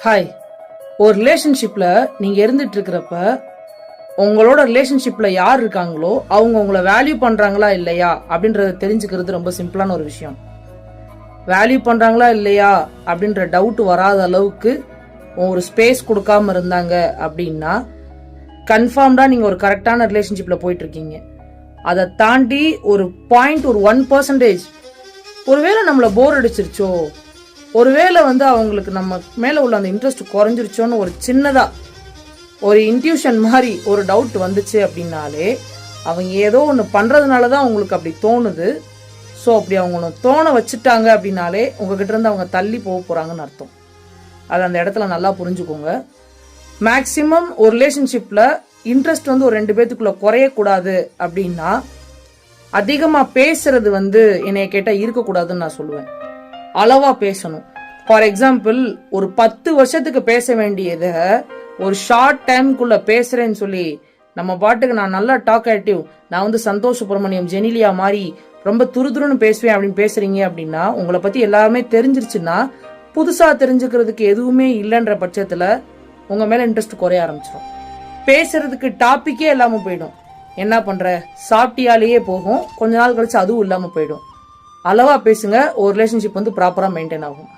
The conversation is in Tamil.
ஹாய், ஒரு ரிலேஷன்ஷிப்ல நீங்க இருந்துட்டு இருக்கிறப்ப உங்களோட ரிலேஷன்ஷிப்ல யார் இருக்காங்களோ அவங்க உங்களை வேல்யூ பண்றாங்களா இல்லையா அப்படின்றத தெரிஞ்சுக்கிறது ரொம்ப சிம்பிளான ஒரு விஷயம். வேல்யூ பண்றாங்களா இல்லையா அப்படின்ற டவுட் வராத அளவுக்கு ஒரு ஸ்பேஸ் கொடுக்காம இருந்தாங்க அப்படின்னா கன்ஃபார்ம்டா நீங்க ஒரு கரெக்டான ரிலேஷன்ஷிப்ல போயிட்டு இருக்கீங்க. அதை தாண்டி ஒரு பாயிண்ட், ஒரு 1% ஒருவேளை நம்மள போர் அடிச்சிருச்சோ, ஒருவேளை அவங்களுக்கு நம்ம மேல உள்ள அந்த இன்ட்ரெஸ்ட் குறைஞ்சிருச்சோன்னு ஒரு சின்னதா ஒரு இன்ட்யூஷன் மாதிரி ஒரு டவுட் வந்துச்சு அப்படின்னாலே அவங்க ஏதோ ஒன்று பண்றதுனாலதான் அவங்களுக்கு அப்படி தோணுது. ஸோ அப்படி அவங்க ஒன்று தோண வச்சுட்டாங்க அப்படின்னாலே உங்ககிட்ட இருந்து அவங்க தள்ளி போக போறாங்கன்னு அர்த்தம். அது அந்த இடத்துல நல்லா புரிஞ்சுக்கோங்க. மேக்சிமம் ஒரு ரிலேஷன்ஷிப்ல இன்ட்ரெஸ்ட் ஒரு 2 பேத்துக்குள்ள குறையக்கூடாது அப்படின்னா அதிகமா பேசுறது என்னைய கேட்டா இருக்கக்கூடாதுன்னு நான் சொல்லுவேன். அளவா பேசணும். ஃபார் எக்ஸாம்பிள், ஒரு 10 வருஷத்துக்கு பேச வேண்டியத ஒரு ஷார்ட் டைம்குள்ள பேசுறேன்னு சொல்லி நம்ம பாட்டுக்கு நான் நல்லா டாக்காட்டிவ், நான் சந்தோஷ் சுப்ரமணியம், ஜெனிலியா மாதிரி ரொம்ப துருதுருன்னு பேசுவேன் அப்படின்னு பேசுறீங்க அப்படின்னா உங்களை பத்தி எல்லாருமே தெரிஞ்சிருச்சுன்னா புதுசா தெரிஞ்சுக்கிறதுக்கு எதுவுமே இல்லைன்ற பட்சத்துல உங்க மேல இன்ட்ரெஸ்ட் குறைய ஆரம்பிச்சிடும். பேசுறதுக்கு டாபிக்கே இல்லாம போயிடும். என்ன பண்ற, சாப்பிட்டியாலேயே போகும். கொஞ்ச நாள் கழிச்சு அதுவும் இல்லாம போயிடும். அளவா பேசுங்க, ஒரு ரிலேஷன்ஷிப் ப்ராப்பரா மெயின்டைன் ஆகும்.